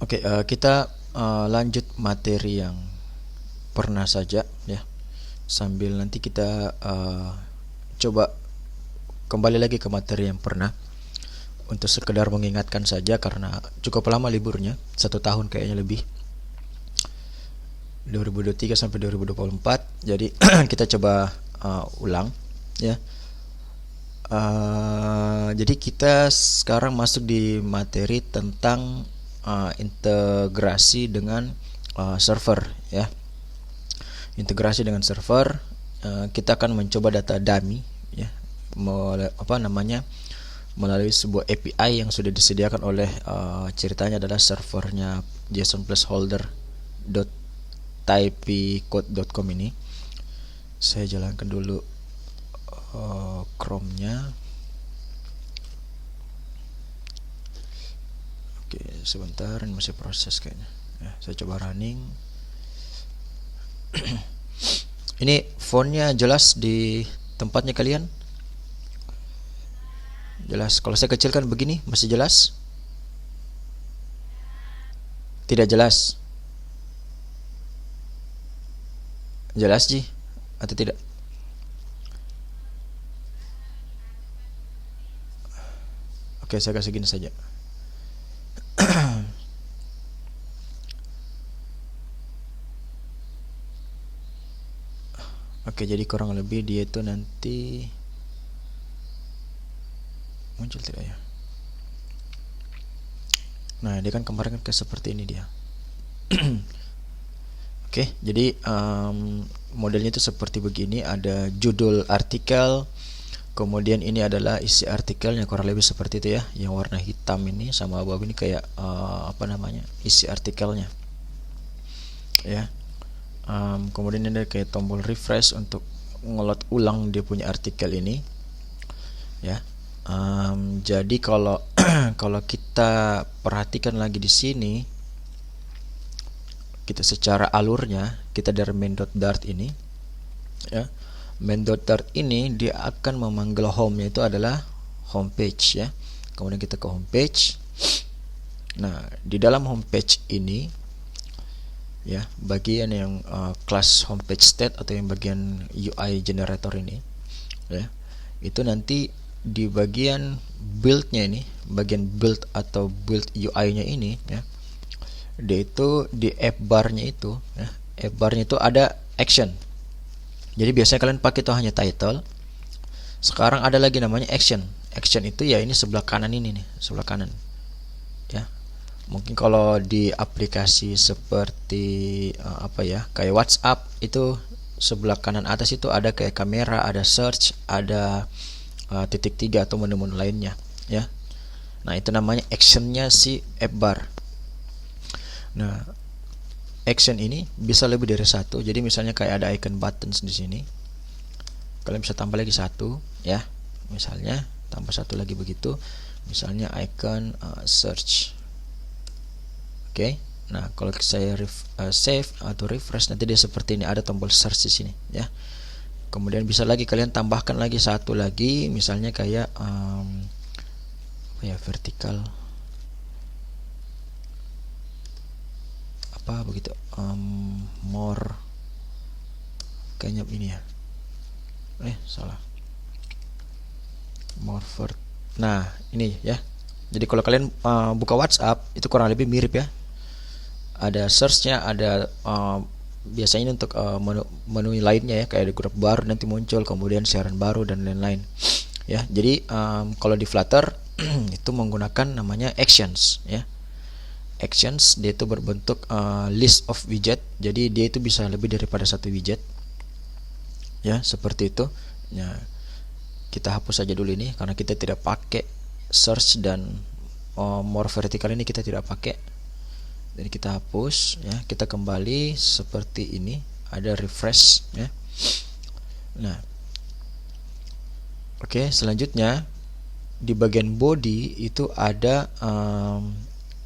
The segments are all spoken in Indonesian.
Oke, kita lanjut materi yang pernah saja ya. Sambil nanti kita coba kembali lagi ke materi yang pernah untuk sekedar mengingatkan saja karena cukup lama liburnya, 1 tahun kayaknya lebih. 2023 sampai 2024. Jadi kita coba ulang ya. Jadi kita sekarang masuk di materi tentang integrasi dengan server ya. Integrasi dengan server, kita akan mencoba data dummy ya, melalui sebuah API yang sudah disediakan oleh ceritanya adalah servernya JSON placeholder.typecode.com ini. Saya jalankan dulu Chrome-nya. Oke, sebentar, ini masih proses kayaknya. Ya, saya coba running. Ini fontnya jelas di tempatnya kalian? Jelas. Kalau saya kecilkan begini, masih jelas? Tidak jelas? Jelas Ji? Atau tidak? Oke, saya kasih gini saja. Oke, jadi kurang lebih dia itu nanti muncul tidak ya? Nah, dia kan kemarin kan seperti ini dia. Oke, jadi modelnya itu seperti begini. Ada judul artikel, kemudian ini adalah isi artikelnya, kurang lebih seperti itu ya. Yang warna hitam ini sama abu-abu ini kayak isi artikelnya ya. Kemudian ada kayak tombol refresh untuk ngelot ulang dia punya artikel ini ya. Jadi kalau kalau kita perhatikan lagi di sini, kita secara alurnya, kita dari main.dart ini ya. Main.dart ini dia akan memanggil home, yaitu adalah homepage ya. Kemudian kita ke homepage. Nah, di dalam homepage ini ya, bagian yang class homepage state atau yang bagian UI generator ini ya, itu nanti di bagian build-nya ini, bagian build atau build UI-nya ini ya, dia itu di app bar-nya itu ya, app bar-nya itu ada action. Jadi biasanya kalian pakai itu hanya title. Sekarang ada lagi namanya action. Action itu ya ini sebelah kanan ini nih, sebelah kanan ya. Mungkin kalau di aplikasi seperti kayak WhatsApp itu sebelah kanan atas itu ada kayak kamera, ada search, ada titik 3 atau menu-menu lainnya ya. Nah, itu namanya actionnya si app bar. Nah, action ini bisa lebih dari satu. Jadi misalnya kayak ada icon buttons di sini, kalian bisa tambah lagi satu ya. Misalnya tambah satu lagi begitu. Misalnya icon search. Oke. Nah, kalau saya save atau refresh, nanti dia seperti ini, ada tombol search di sini ya. Kemudian bisa lagi kalian tambahkan lagi satu lagi, misalnya kayak vertikal begitu, more, kayaknya ini ya, salah, more vert. Nah, ini ya. Jadi kalau kalian buka WhatsApp itu kurang lebih mirip ya. Ada searchnya, ada biasanya untuk menu lainnya ya, kayak ada grup baru nanti muncul, kemudian siaran baru dan lain-lain ya. Jadi kalau di Flutter itu menggunakan namanya actions ya. Actions dia itu berbentuk list of widget. Jadi dia itu bisa lebih daripada satu widget ya, seperti itu ya. Kita hapus saja dulu ini karena kita tidak pakai search dan more vertical ini, kita tidak pakai. Jadi kita hapus ya, kita kembali seperti ini, ada refresh ya. Nah, oke, selanjutnya di bagian body itu ada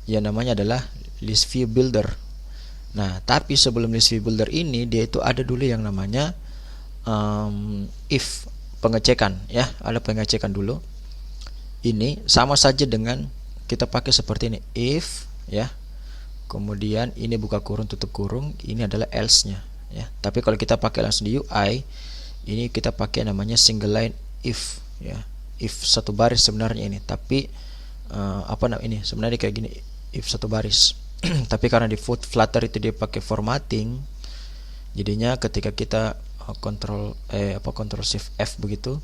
yang namanya adalah list view builder. Nah, tapi sebelum list view builder ini, dia itu ada dulu yang namanya if, pengecekan ya. Ada pengecekan dulu. Ini sama saja dengan kita pakai seperti ini, if ya, kemudian ini buka kurung tutup kurung, ini adalah else-nya ya. Tapi kalau kita pakai langsung di UI, ini kita pakai namanya single line if ya. If satu baris sebenarnya ini, tapi ini sebenarnya kayak gini, if satu baris. Tapi karena di Flutter itu dia pakai formatting, jadinya ketika kita Ctrl Shift F begitu,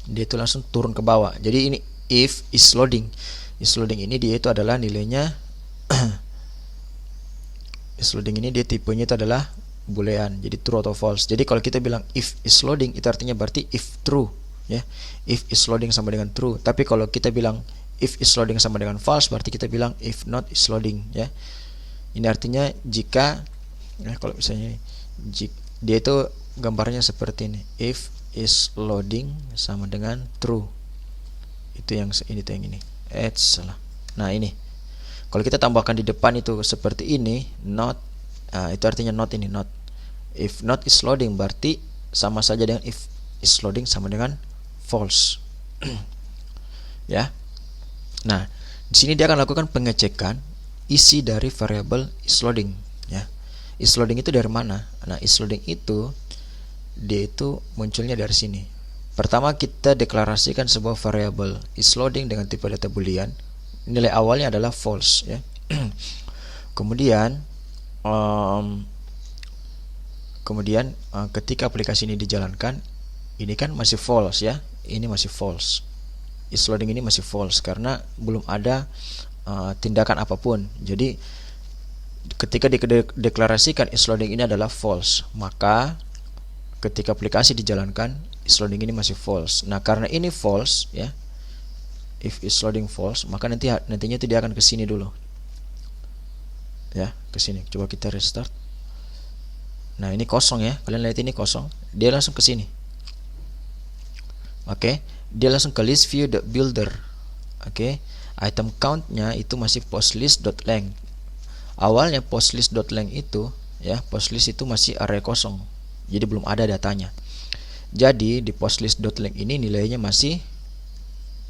dia itu langsung turun ke bawah. Jadi ini if is loading. Is loading ini dia itu adalah nilainya is loading ini dia tipenya itu adalah boolean, jadi true atau false. Jadi kalau kita bilang if is loading, itu artinya berarti if true ya. If is loading sama dengan true. Tapi kalau kita bilang if is loading sama dengan false, berarti kita bilang if not is loading ya. Ini artinya jika ya, kalau misalnya dia itu gambarnya seperti ini, if is loading sama dengan true. Itu yang ini. Salah. Nah, ini kalau kita tambahkan di depan itu seperti ini, not, itu artinya not ini, not. If not is loading, berarti sama saja dengan if is loading sama dengan false. Ya. Nah, di sini dia akan lakukan pengecekan isi dari variabel is loading. Ya. Is loading itu dari mana? Nah, is loading itu dia itu munculnya dari sini. Pertama kita deklarasikan sebuah variabel is loading dengan tipe data boolean. Nilai awalnya adalah false ya. Kemudian ketika aplikasi ini dijalankan, ini kan masih false ya. Ini masih false. Is loading ini masih false karena belum ada tindakan apapun. Jadi ketika dideklarasikan is loading ini adalah false, maka ketika aplikasi dijalankan is loading ini masih false. Nah, karena ini false ya, if is loading false, maka nantinya itu dia akan ke sini dulu. Ya, ke sini. Coba kita restart. Nah, ini kosong ya. Kalian lihat ini kosong. Dia langsung ke sini. Oke, dia langsung ke list view builder. Oke. Item count-nya itu masih postlist.length. Awalnya postlist.length itu ya, postlist itu masih array kosong. Jadi belum ada datanya. Jadi di postlist.length ini nilainya masih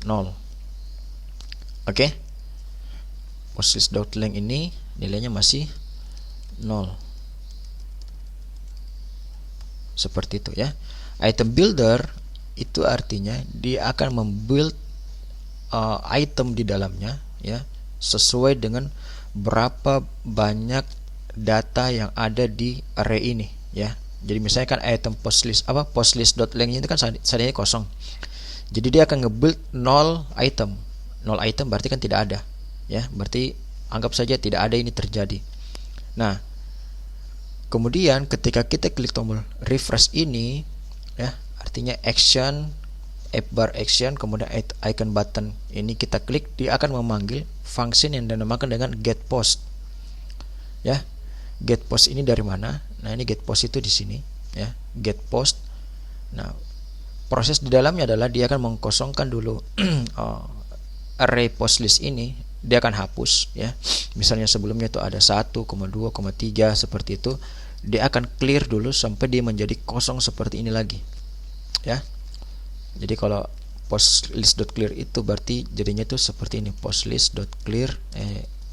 0. Oke. Postlist.length ini nilainya masih 0. Seperti itu ya. Item builder itu artinya dia akan membuild item di dalamnya ya, sesuai dengan berapa banyak data yang ada di array ini ya. Jadi misalnya kan item postlist.length itu kan seadanya kosong. Jadi dia akan nge-build 0 item. 0 item berarti kan tidak ada ya. Berarti anggap saja tidak ada ini terjadi. Nah, kemudian ketika kita klik tombol refresh ini ya, artinya action, app bar action, kemudian icon button ini kita klik, dia akan memanggil function yang dinamakan dengan getPost. Ya. GetPost ini dari mana? Nah, ini GetPost itu di sini ya, GetPost. Nah, proses di dalamnya adalah dia akan mengkosongkan dulu array postlist ini, dia akan hapus ya. Misalnya sebelumnya itu ada 1,2,3 seperti itu, dia akan clear dulu sampai dia menjadi kosong seperti ini lagi. Ya. Jadi kalau postlist.clear itu berarti jadinya itu seperti ini, postlist.clear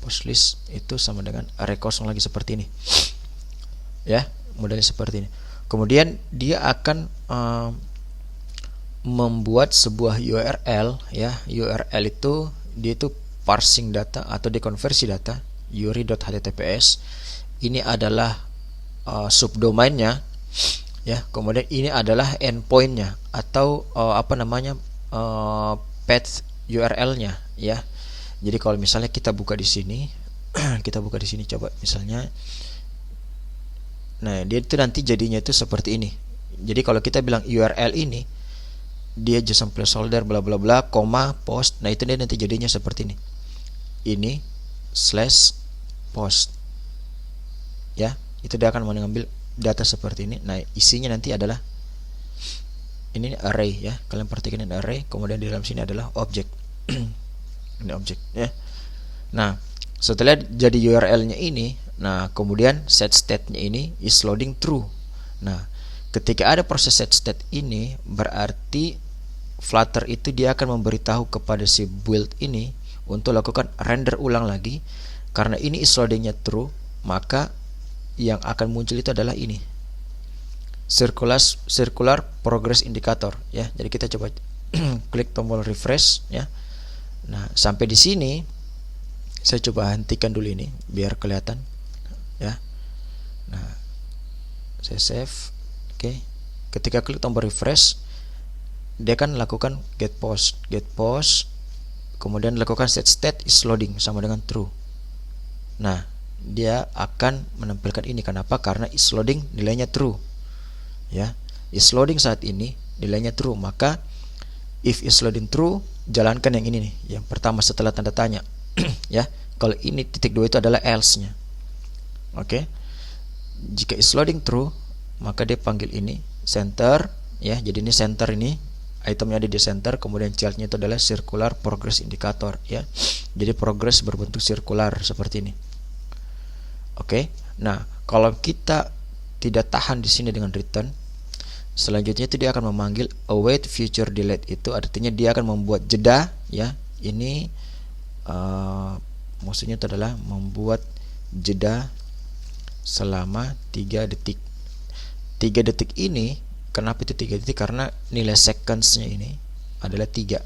postlist itu sama dengan array kosong lagi seperti ini. Ya, modelnya seperti ini. Kemudian dia akan membuat sebuah URL ya. URL itu dia itu parsing data atau dekonversi data, uri.https. Ini adalah subdomainnya ya. Kemudian ini adalah endpointnya atau path URL-nya ya. Jadi kalau misalnya kita buka di sini, coba misalnya, nah dia itu nanti jadinya itu seperti ini. Jadi kalau kita bilang URL ini, dia JSON placeholder bla bla bla, koma post, nah itu dia nanti jadinya seperti ini. Ini /post, ya, itu dia akan mengambil data seperti ini. Nah isinya nanti adalah ini array ya. Kalian perhatikan ini array, kemudian di dalam sini adalah objek. Ini objek ya. Nah, setelah jadi URL-nya ini, nah kemudian set state-nya ini is loading true. Nah, ketika ada proses set state ini, berarti Flutter itu dia akan memberitahu kepada si build ini untuk lakukan render ulang lagi Karena ini is loadingnya true, maka yang akan muncul itu adalah ini, circular progress indicator ya. Jadi kita coba klik tombol refresh ya. Nah, sampai di sini saya coba hentikan dulu ini biar kelihatan ya. Nah, saya save. Oke. Ketika klik tombol refresh, dia akan lakukan get post, kemudian lakukan set state is loading sama dengan true. Nah, dia akan menampilkan ini. Kenapa? Karena is loading nilainya true ya. Is loading saat ini nilainya true, maka if is loading true, jalankan yang ini nih, yang pertama setelah tanda tanya ya. Kalau ini titik 2 itu adalah else nya. Oke. Jika is loading true, maka dia panggil ini center ya. Jadi ini center, ini itemnya ada di center, kemudian childnya itu adalah circular progress indicator ya. Jadi progress berbentuk sirkular seperti ini. Oke. Nah, kalau kita tidak tahan di sini dengan return, selanjutnya itu dia akan memanggil await future delete. Itu artinya dia akan membuat jeda ya. Ini maksudnya itu adalah membuat jeda selama 3 detik. 3 detik ini, kenapa itu 3 detik? Karena nilai seconds-nya ini adalah 3.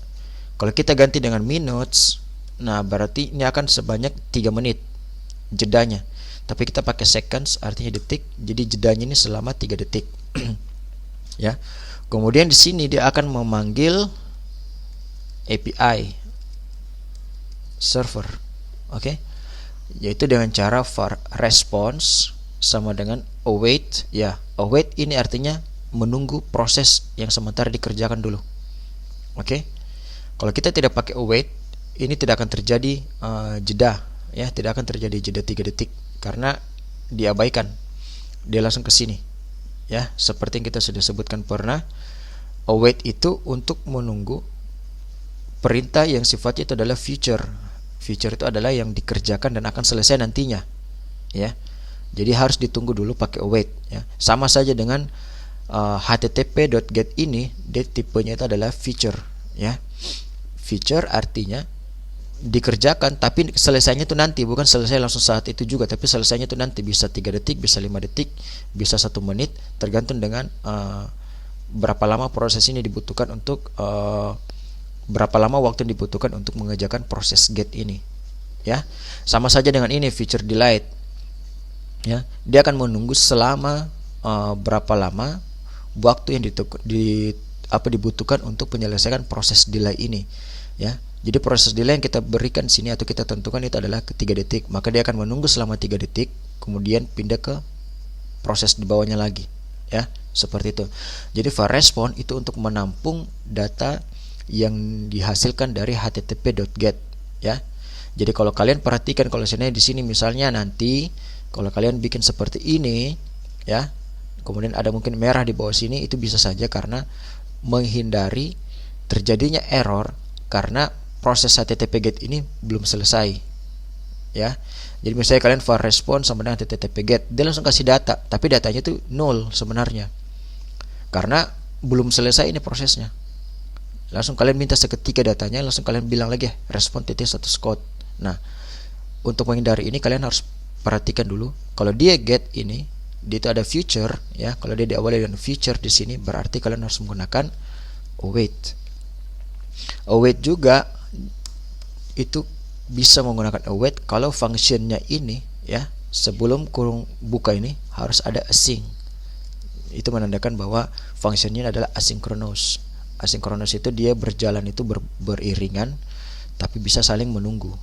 Kalau kita ganti dengan minutes, nah berarti ini akan sebanyak 3 menit jedanya. Tapi kita pakai seconds, artinya detik, jadi jedanya ini selama 3 detik. Ya. Kemudian di sini dia akan memanggil API server. Oke. Yaitu dengan cara var response sama dengan await ya. Await ini artinya menunggu proses yang sementara dikerjakan dulu. Oke. Kalau kita tidak pakai await, ini tidak akan terjadi jeda ya, tidak akan terjadi jeda 3 detik karena diabaikan. Dia langsung ke sini. Ya, seperti yang kita sudah sebutkan pernah, await itu untuk menunggu perintah yang sifatnya itu adalah future. Future itu adalah yang dikerjakan dan akan selesai nantinya. Ya. Jadi harus ditunggu dulu pakai await ya. Sama saja dengan http.get ini, dia tipenya itu adalah feature ya. Feature artinya dikerjakan tapi selesainya itu nanti, bukan selesai langsung saat itu juga, tapi selesainya itu nanti, bisa 3 detik, bisa 5 detik, bisa 1 menit, tergantung dengan berapa lama proses ini dibutuhkan untuk berapa lama waktu yang dibutuhkan untuk mengerjakan proses get ini ya. Sama saja dengan ini feature delete ya, dia akan menunggu selama berapa lama waktu yang dibutuhkan untuk menyelesaikan proses delay ini ya. Jadi proses delay yang kita berikan sini atau kita tentukan itu adalah ke 3 detik, maka dia akan menunggu selama 3 detik, kemudian pindah ke proses di bawahnya lagi ya, seperti itu. Jadi var response itu untuk menampung data yang dihasilkan dari http.get ya. Jadi kalau kalian perhatikan, kalau di sini misalnya nanti kalau kalian bikin seperti ini ya, kemudian ada mungkin merah di bawah sini, itu bisa saja karena menghindari terjadinya error karena proses HTTP GET ini belum selesai ya. Jadi misalnya kalian var response sama dengan HTTP GET, dia langsung kasih data, tapi datanya itu 0 sebenarnya karena belum selesai ini prosesnya. Langsung kalian minta seketika datanya, langsung kalian bilang lagi respon status code. Nah, untuk menghindari ini kalian harus perhatikan dulu, kalau dia get ini, dia itu ada future ya. Kalau dia diawali dengan future di sini, berarti kalian harus menggunakan await. Await juga itu bisa menggunakan await kalau functionnya ini ya, sebelum kurung buka ini harus ada async. Itu menandakan bahwa functionnya adalah asynchronous. Asynchronous itu dia berjalan itu beriringan tapi bisa saling menunggu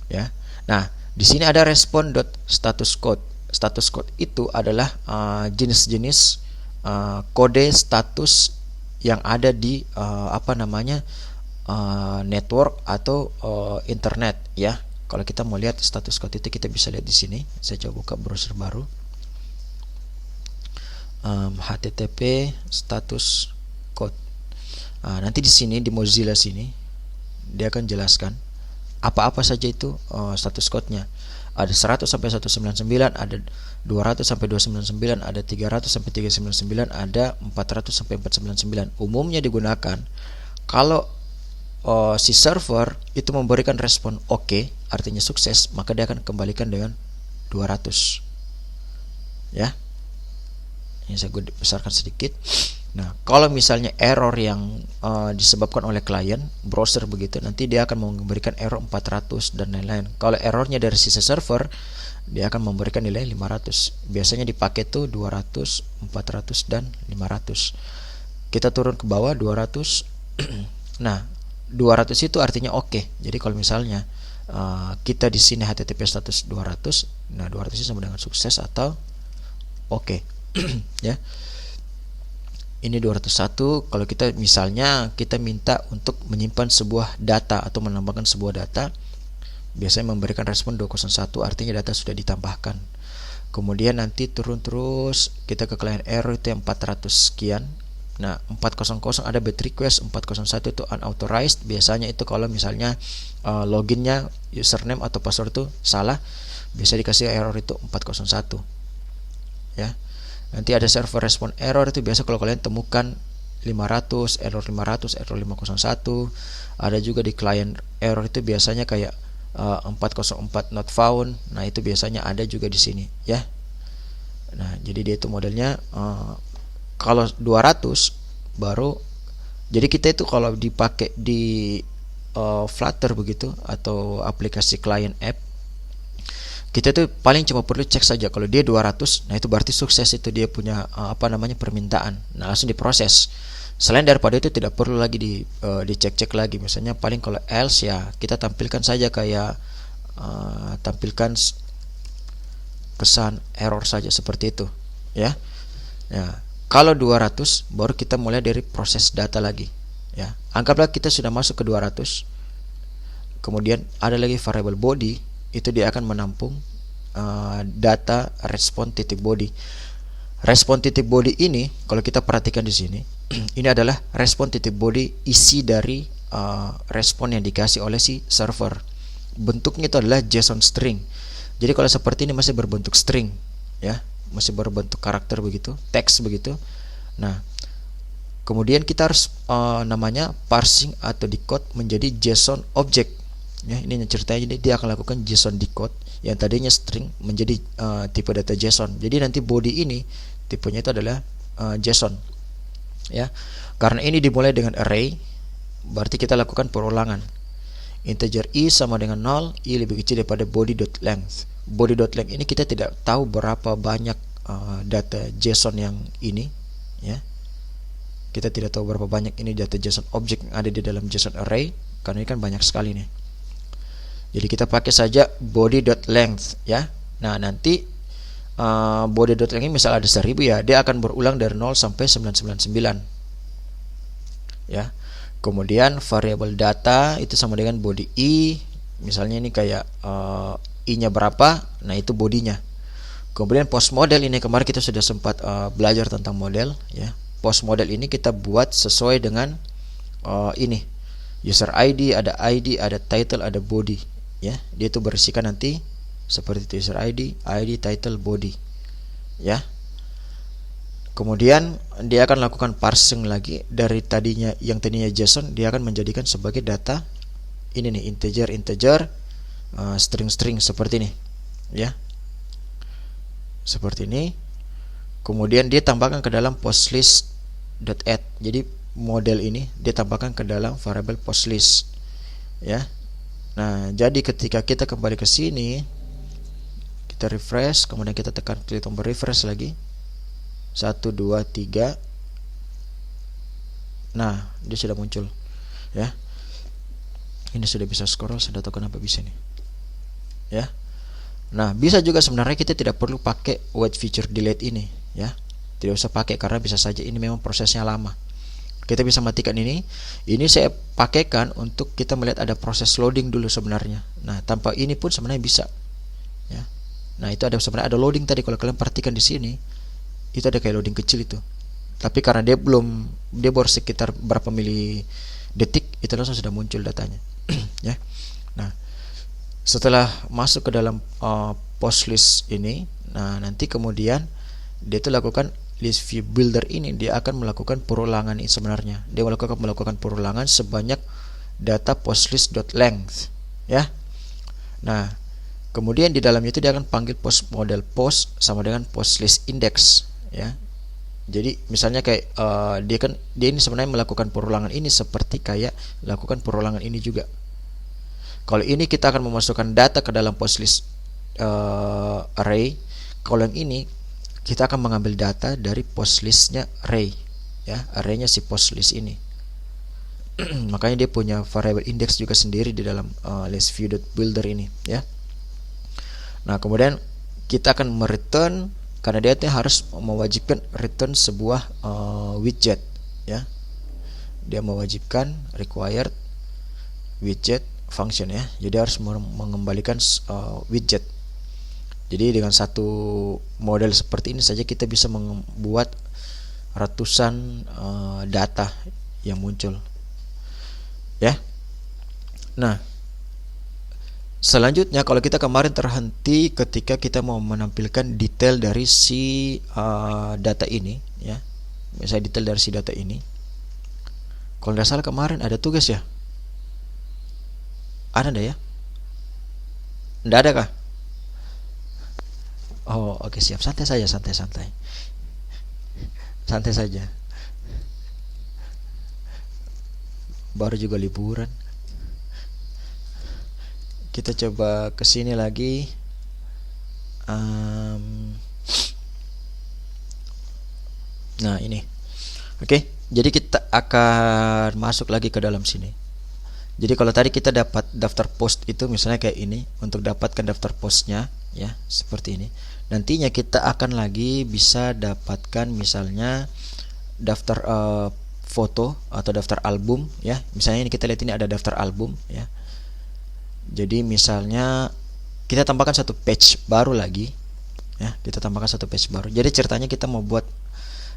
ya. Nah, di sini ada respond.status code. Status code itu adalah jenis-jenis kode status yang ada di network atau internet ya. Kalau kita mau lihat status code itu, kita bisa lihat di sini. Saya coba buka browser baru, http status code. Nanti di sini di Mozilla sini dia akan jelaskan apa-apa saja itu status code-nya. Ada 100 sampai 199, ada 200 sampai 299, ada 300 sampai 399, ada 400 sampai 499. Umumnya digunakan kalau si server itu memberikan respon oke, artinya sukses, maka dia akan kembalikan dengan 200. Ya. Ini saya besarkan sedikit. Nah, kalau misalnya error yang disebabkan oleh klien browser begitu, nanti dia akan memberikan error 400 dan lain-lain. Kalau errornya dari sisi server, dia akan memberikan nilai 500. Biasanya dipakai tuh 200, 400 dan 500. Kita turun ke bawah 200. Nah, 200 itu artinya oke. Jadi kalau misalnya kita di sini HTTP status 200, nah 200 itu sama dengan sukses atau oke. Ya. Ini 201. Kalau kita misalnya kita minta untuk menyimpan sebuah data atau menambahkan sebuah data, biasanya memberikan respon 201, artinya data sudah ditambahkan. Kemudian nanti turun terus, kita ke client error itu yang 400 sekian. Nah, 400 ada bad request, 401 itu unauthorized. Biasanya itu kalau misalnya loginnya, username atau password itu salah, biasa dikasih error itu 401. Ya. Nanti ada server respon error, itu biasa kalau kalian temukan 500, error 500, error 501. Ada juga di client error itu biasanya kayak 404 not found. Nah, itu biasanya ada juga di sini, ya. Nah, jadi dia itu modelnya kalau 200 baru, jadi kita itu kalau dipakai di Flutter begitu atau aplikasi client app, kita tuh paling cuma perlu cek saja kalau dia 200, nah itu berarti sukses, itu dia punya permintaan. Nah, langsung diproses. Selain daripada itu tidak perlu lagi dicek-cek lagi. Misalnya paling kalau else, ya kita tampilkan saja kayak tampilkan kesan error saja seperti itu, ya. Ya, kalau 200 baru kita mulai dari proses data lagi, ya. Anggaplah kita sudah masuk ke 200. Kemudian ada lagi variable body, itu dia akan menampung data respon.body. Respon.body ini kalau kita perhatikan di sini, ini adalah respon.body, isi dari respon yang dikasih oleh si server. Bentuknya itu adalah JSON string. Jadi kalau seperti ini masih berbentuk string, ya, masih berbentuk karakter begitu, teks begitu. Nah, kemudian kita harus namanya parsing atau decode menjadi JSON object. Ya, ini ceritanya, jadi dia akan lakukan JSON decode yang tadinya string menjadi tipe data JSON. Jadi nanti body ini tipenya itu adalah JSON. Ya, karena ini dimulai dengan array, berarti kita lakukan perulangan. Integer i sama dengan 0, i lebih kecil daripada body.length. Body.length ini kita tidak tahu berapa banyak data JSON yang ini, ya. Kita tidak tahu berapa banyak ini data JSON object yang ada di dalam JSON array, karena ini kan banyak sekali nih. Jadi kita pakai saja body.length, ya. Nah, nanti body.length ini misal ada 1000, ya, dia akan berulang dari 0 sampai 999. Ya. Kemudian variable data itu sama dengan body i. Misalnya ini kayak i-nya berapa, nah itu bodinya. Kemudian post model ini kemarin kita sudah sempat belajar tentang model, ya. Post model ini kita buat sesuai dengan ini. User ID, ada title, ada body, ya. Dia itu berisikan nanti seperti itu, user ID, title, body, ya. Kemudian dia akan lakukan parsing lagi dari tadinya JSON, dia akan menjadikan sebagai data ini nih, integer, string seperti ini, ya. Seperti ini. Kemudian dia tambahkan ke dalam postlist.add. Jadi model ini dia tambahkan ke dalam variable postlist, ya. Nah, jadi ketika kita kembali ke sini, kita refresh, kemudian kita tekan klik tombol refresh lagi. 1, 2, 3. Nah, dia sudah muncul, ya. Ini sudah bisa scroll, sudah tahu kenapa bisa nih, ya. Nah, bisa juga sebenarnya kita tidak perlu pakai wait feature delete ini, ya. Tidak usah pakai karena bisa saja ini memang prosesnya lama. Kita bisa matikan ini. Ini saya pakaikan untuk kita melihat ada proses loading dulu sebenarnya. Nah, tanpa ini pun sebenarnya bisa, ya. Nah, itu sebenarnya ada loading tadi, kalau kalian perhatikan di sini. Itu ada kayak loading kecil itu. Tapi karena dia baru sekitar berapa mili detik, itu langsung sudah muncul datanya. Ya. Nah, setelah masuk ke dalam post list ini, nah nanti kemudian dia itu lakukan list view builder ini, dia akan melakukan perulangan ini sebenarnya. Dia melakukan perulangan sebanyak data postlist.length ya. Nah, kemudian di dalamnya itu dia akan panggil post model post sama dengan postlist index ya. Jadi misalnya kayak dia ini sebenarnya melakukan perulangan ini seperti kayak lakukan perulangan ini juga. Kalau ini kita akan memasukkan data ke dalam postlist array. Kalau yang ini kita akan mengambil data dari postlistnya array ya, arraynya si postlist ini. Makanya dia punya variable index juga sendiri di dalam listview.builder ini ya. Nah, kemudian kita akan mereturn, karena dia harus mewajibkan return sebuah widget ya. Dia mewajibkan required widget function ya. Jadi harus mengembalikan widget. Jadi dengan satu model seperti ini saja kita bisa membuat ratusan data yang muncul ya. Nah, selanjutnya kalau kita kemarin terhenti ketika kita mau menampilkan detail dari si data ini ya, misalnya detail dari si data ini. Kalau tidak salah kemarin ada tugas ya, ada ndak ya? Ndak ada kah? Oh oke, siap, santai saja, santai saja, baru juga liburan. Kita coba kesini lagi. Nah ini, oke. Jadi kita akan masuk lagi ke dalam sini. Jadi kalau tadi kita dapat daftar post itu misalnya kayak ini, untuk dapatkan daftar postnya ya seperti ini. Nantinya kita akan lagi bisa dapatkan misalnya daftar foto atau daftar album ya. Misalnya ini kita lihat ini ada daftar album ya. Jadi misalnya kita tambahkan satu page baru lagi ya, kita tambahkan satu page baru. Jadi ceritanya kita mau buat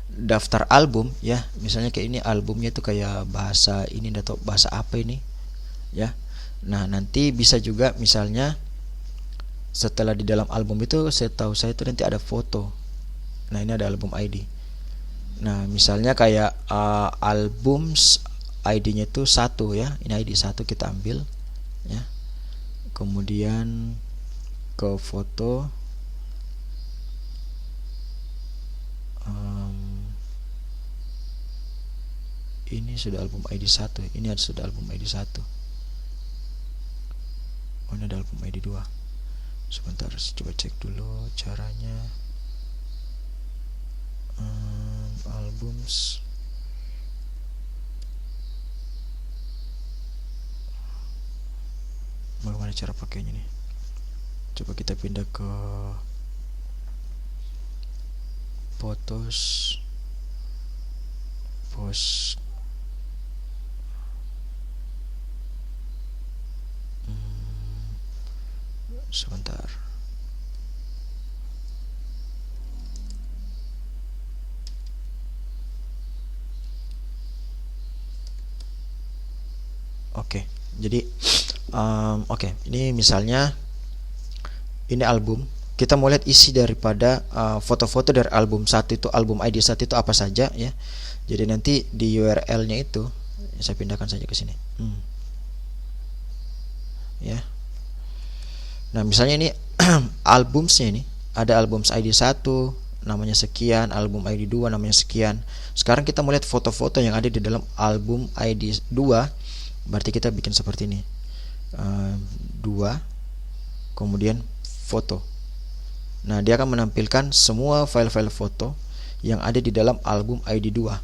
daftar album ya, misalnya kayak ini albumnya itu kayak bahasa ini atau bahasa apa ini ya. Nah, nanti bisa juga misalnya setelah di dalam album itu setahu saya itu nanti ada foto. Nah, ini ada album ID. Nah, misalnya kayak albums ID-nya itu 1 ya. Ini ID 1 kita ambil ya. Kemudian ke foto, ini sudah album ID 1, ini ada sudah album ID 1. Oh, ini ada album ID 2. Sebentar, coba cek dulu caranya. Albums, bagaimana cara pakainya nih? Coba kita pindah ke photos, post. Sebentar. Oke, jadi oke, ini misalnya ini album. Kita mau lihat isi daripada foto-foto dari album 1 itu, album ID 1 itu apa saja ya. Jadi nanti di URL-nya itu saya pindahkan saja ke sini. Ya. Nah, misalnya ini albumsnya ini ada albums ID 1 namanya sekian, album ID 2 namanya sekian. Sekarang kita melihat foto-foto yang ada di dalam album ID 2, berarti kita bikin seperti ini. 2 kemudian foto. Nah, dia akan menampilkan semua file-file foto yang ada di dalam album ID 2.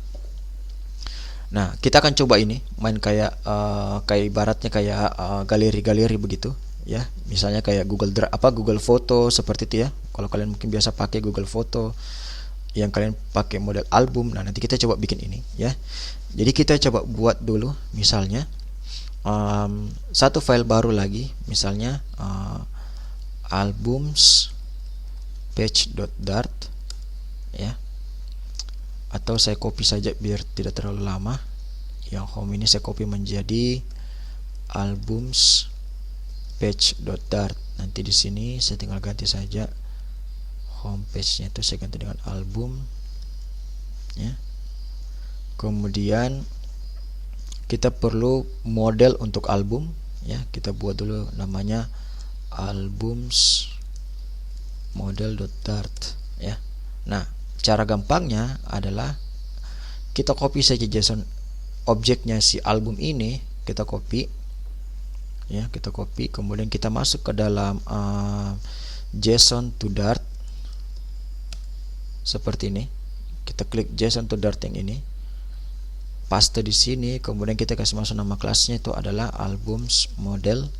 Nah, kita akan coba ini main kayak ibaratnya kayak galeri-galeri begitu ya. Misalnya kayak Google Foto seperti itu ya. Kalau kalian mungkin biasa pakai Google Foto yang kalian pakai model album. Nah, nanti kita coba bikin ini ya. Jadi kita coba buat dulu misalnya satu file baru lagi, misalnya albums page.dart ya. Atau saya copy saja biar tidak terlalu lama. Yang home ini saya copy menjadi albums page.dart. Nanti di sini saya tinggal ganti saja homepage-nya itu saya ganti dengan album ya. Kemudian kita perlu model untuk album ya. Kita buat dulu namanya albums model.dart ya. Nah, cara gampangnya adalah kita copy saja JSON objeknya si album ini, kita copy ya, kita copy, kemudian kita masuk ke dalam JSON to Dart seperti ini. Kita klik JSON to Dart yang ini, paste di sini, kemudian kita kasih masuk nama kelasnya itu adalah albums model,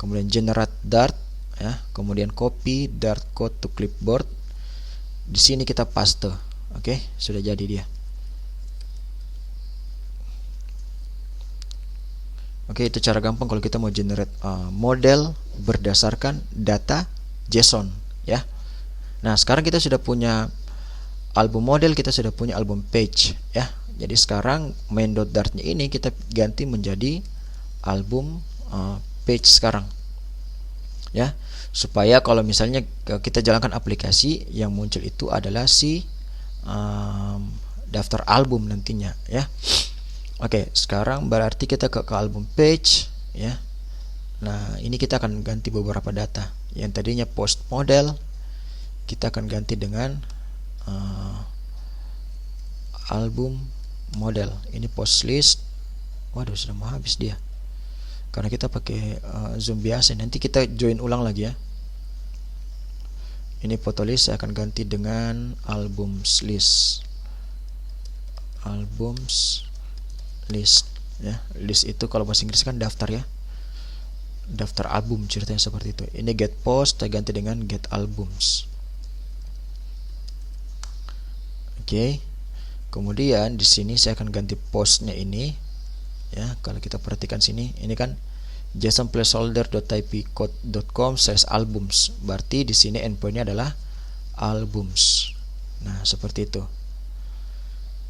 kemudian generate Dart ya, kemudian copy Dart code to clipboard. Di sini kita paste. Oke, sudah jadi dia. Oke, itu cara gampang kalau kita mau generate model berdasarkan data JSON ya. Nah, sekarang kita sudah punya album model, kita sudah punya album page ya. Jadi sekarang main.dart-nya ini kita ganti menjadi album page sekarang ya, supaya kalau misalnya kita jalankan aplikasi, yang muncul itu adalah si daftar album nantinya ya. Oke, sekarang berarti kita ke album page ya. Nah, ini kita akan ganti beberapa data. Yang tadinya post model, kita akan ganti dengan album model. Ini post list. Waduh, sudah mau habis dia. Karena kita pakai zoom biasa. Nanti kita join ulang lagi ya. Ini foto list, saya akan ganti dengan albums list. Albums list ya. List itu kalau bahasa Inggris kan daftar ya, daftar album, ceritanya seperti itu. Ini get post, saya ganti dengan get albums. Oke, kemudian di sini saya akan ganti postnya ini ya. Kalau kita perhatikan sini, ini kan json placeholder.typecode.com/albums, berarti di sini endpointnya adalah albums. Nah, seperti itu.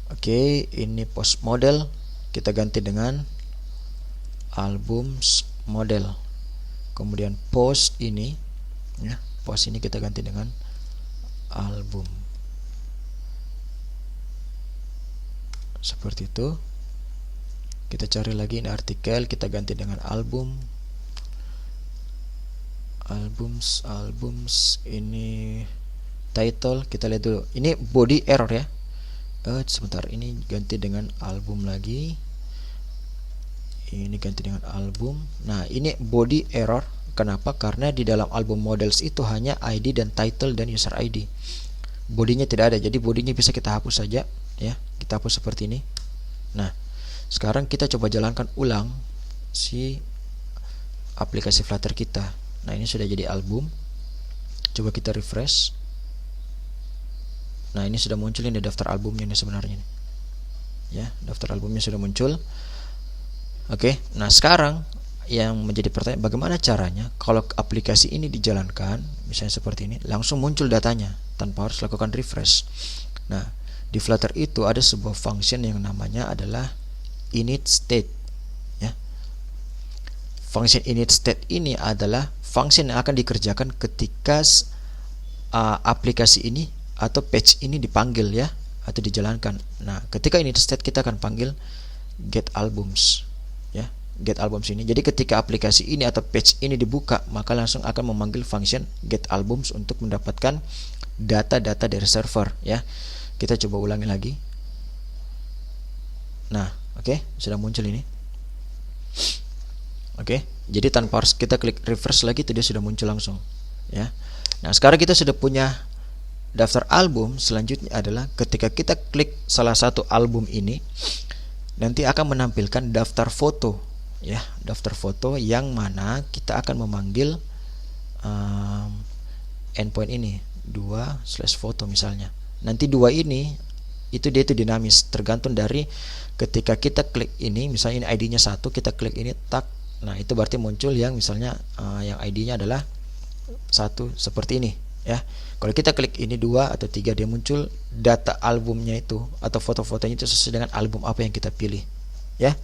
Oke, ini post model, kita ganti dengan albums model. Kemudian post ini ya, post ini kita ganti dengan album. Seperti itu. Kita cari lagi ini artikel, kita ganti dengan album. Albums ini title, kita lihat dulu. Ini body error ya. Sebentar, ini ganti dengan album lagi. Ini ganti dengan album. Nah, ini body error. Kenapa? Karena di dalam album models itu hanya ID dan title dan user ID. Bodinya tidak ada. Jadi bodinya bisa kita hapus saja ya. Kita hapus seperti ini. Nah, sekarang kita coba jalankan ulang si aplikasi Flutter kita. Nah, ini sudah jadi album. Coba kita refresh. Nah, ini sudah muncul, ini daftar albumnya ini sebenarnya ini. Ya, daftar albumnya sudah muncul. Oke, nah sekarang yang menjadi pertanyaan, bagaimana caranya kalau aplikasi ini dijalankan, misalnya seperti ini, langsung muncul datanya tanpa harus lakukan refresh. Nah, di Flutter itu ada sebuah function yang namanya adalah init state ya. Function init state ini adalah function yang akan dikerjakan ketika aplikasi ini atau page ini dipanggil ya, atau dijalankan. Nah, ketika init state kita akan panggil get albums ya, get albums ini. Jadi ketika aplikasi ini atau page ini dibuka, maka langsung akan memanggil function get albums untuk mendapatkan data-data dari server ya. Kita coba ulangi lagi. Nah, oke, sudah muncul ini. Oke, jadi tanpa harus kita klik refresh lagi, itu dia sudah muncul langsung ya. Nah, sekarang kita sudah punya daftar album. Selanjutnya adalah ketika kita klik salah satu album ini, nanti akan menampilkan daftar foto ya, daftar foto yang mana kita akan memanggil endpoint ini 2/foto misalnya. Nanti 2 ini itu dia itu dinamis, tergantung dari ketika kita klik ini, misalnya ini ID-nya 1, kita klik ini tak. Nah, itu berarti muncul yang misalnya yang ID-nya adalah 1 seperti ini ya. Kalau kita klik ini 2 atau 3, dia muncul data albumnya itu atau foto-fotonya itu sesuai dengan album apa yang kita pilih ya.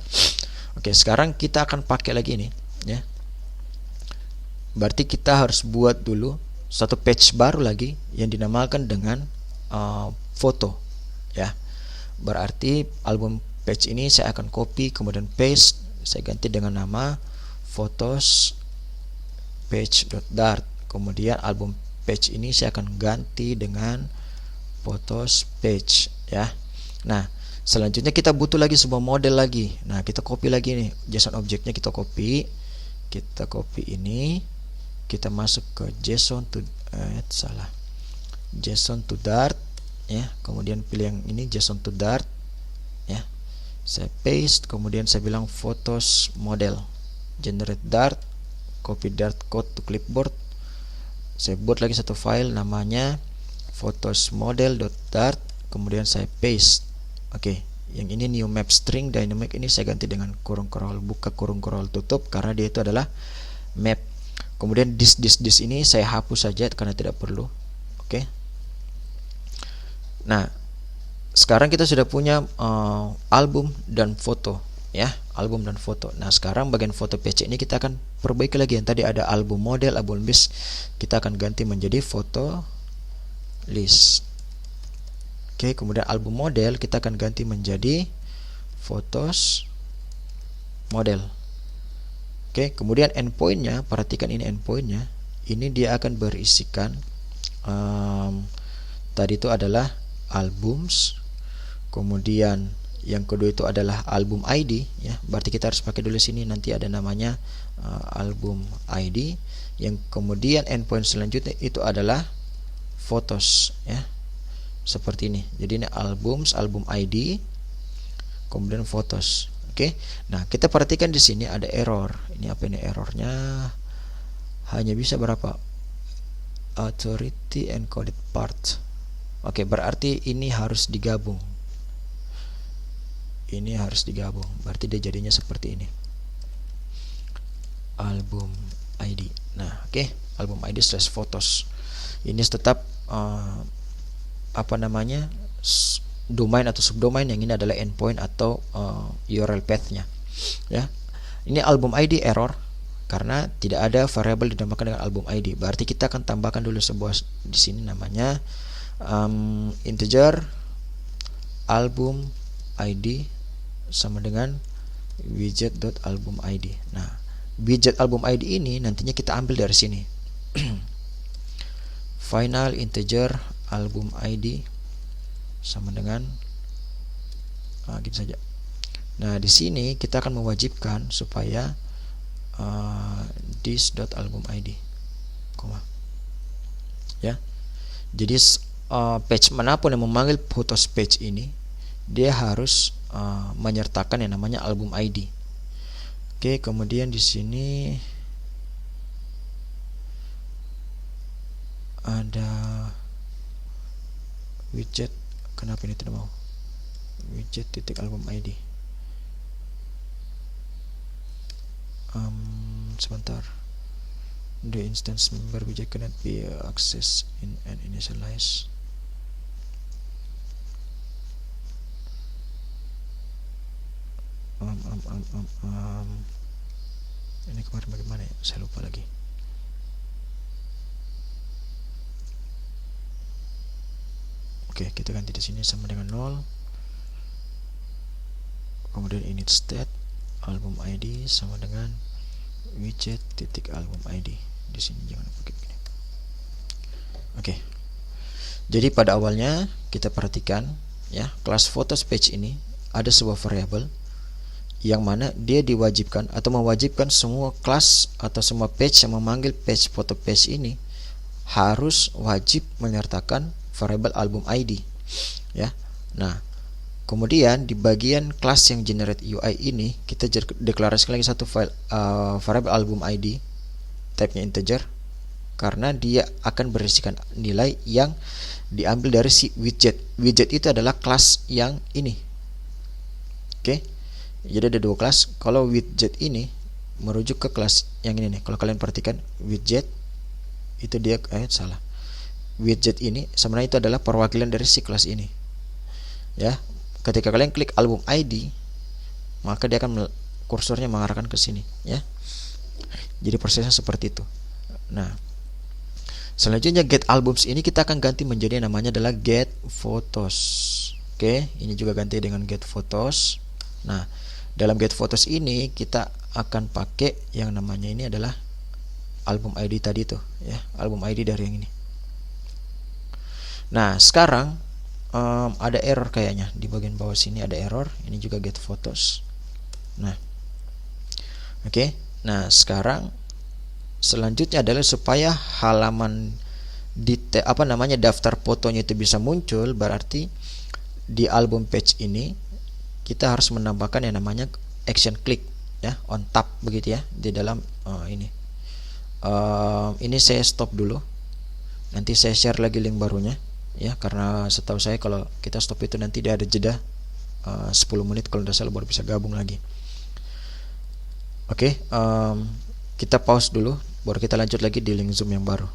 Oke, sekarang kita akan pakai lagi ini ya. Berarti kita harus buat dulu satu page baru lagi yang dinamakan dengan foto ya. Berarti album page ini saya akan copy, kemudian paste, saya ganti dengan nama photos page.dart. Kemudian album page ini saya akan ganti dengan photos page, ya. Nah, selanjutnya kita butuh lagi sebuah model lagi. Nah, kita copy lagi nih JSON objeknya, kita copy ini, kita masuk ke JSON to Dart, ya. Kemudian pilih yang ini JSON to Dart, ya. Saya paste, kemudian saya bilang photos model, generate Dart, copy Dart code to clipboard. Saya buat lagi satu file namanya photosmodel.dart, kemudian saya paste. Oke, yang ini new map string dynamic ini saya ganti dengan kurung kerol buka, kurung kerol tutup, karena dia itu adalah map. Kemudian this ini saya hapus saja karena tidak perlu. Oke. Nah, sekarang kita sudah punya album dan foto, ya, album dan foto. Nah, sekarang bagian foto page ini kita akan perbaiki lagi. Yang tadi ada album model, album list, kita akan ganti menjadi foto list. Oke, kemudian album model kita akan ganti menjadi photos model. Oke, kemudian endpointnya, perhatikan ini endpointnya, ini dia akan berisikan tadi itu adalah albums, kemudian yang kedua itu adalah album ID, ya. Berarti kita harus pakai dulu sini, nanti ada namanya album ID. Yang kemudian endpoint selanjutnya itu adalah photos, ya. Seperti ini. Jadi ini albums, album ID, kemudian photos. Oke. Nah, kita perhatikan di sini ada error. Ini apa ini errornya? Hanya bisa berapa? Authority encoded part. Oke, berarti ini harus digabung. Ini harus digabung, berarti dia jadinya seperti ini, album ID. Nah, oke, album ID / photos ini tetap domain atau subdomain. Yang ini adalah endpoint atau URL path-nya, ya. Ini album ID error karena tidak ada variabel dinamakan dengan album ID. Berarti kita akan tambahkan dulu sebuah di sini namanya integer album ID sama dengan widget.albumid. Nah, widget album ID ini nantinya kita ambil dari sini. Final integer album ID sama dengan gitu saja. Nah, di sini kita akan mewajibkan supaya this.albumid, ya. Jadi page manapun yang memanggil photos page ini, dia harus menyertakan yang namanya album ID. Oke, kemudian di sini ada widget. Kenapa ini tidak mau? Widget titik album ID. Sebentar. The instance member widget cannot be accessed in an initialize. Ini kemarin bagaimana ya? Saya lupa lagi. Oke, kita ganti di sini sama dengan 0. Kemudian init state album ID sama dengan widget titik album ID. Di sini jangan pakai begini. Oke. Jadi pada awalnya kita perhatikan, ya, kelas photos page ini ada sebuah variabel yang mana dia diwajibkan atau mewajibkan semua kelas atau semua page yang memanggil page photo page ini harus wajib menyertakan variabel album ID, ya. Nah, kemudian di bagian kelas yang generate UI ini kita deklarasikan lagi satu file variabel album ID, type-nya integer, karena dia akan berisikan nilai yang diambil dari si widget. Widget itu adalah kelas yang ini. Oke. Jadi ada dua kelas. Kalau widget ini merujuk ke kelas yang ini nih. Kalau kalian perhatikan widget itu dia salah. Widget ini sebenarnya itu adalah perwakilan dari si kelas ini. Ya. Ketika kalian klik album ID, maka dia akan kursornya mengarahkan ke sini, ya. Jadi prosesnya seperti itu. Nah, selanjutnya get albums ini kita akan ganti menjadi namanya adalah get photos. Oke, ini juga ganti dengan get photos. Nah, dalam Get Photos ini kita akan pakai yang namanya ini adalah album ID tadi tuh ya, album ID dari yang ini. Nah, sekarang ada error kayaknya di bagian bawah sini, ada error. Ini juga Get Photos. Nah, oke. Nah, sekarang selanjutnya adalah supaya halaman daftar fotonya itu bisa muncul, berarti di album page ini kita harus menambahkan yang namanya action click ya, on tap begitu ya di dalam ini. Ini saya stop dulu. Nanti saya share lagi link barunya ya, karena setahu saya kalau kita stop itu nanti dia ada jeda 10 menit kalau tidak salah, baru bisa gabung lagi. Oke, kita pause dulu, baru kita lanjut lagi di link Zoom yang baru.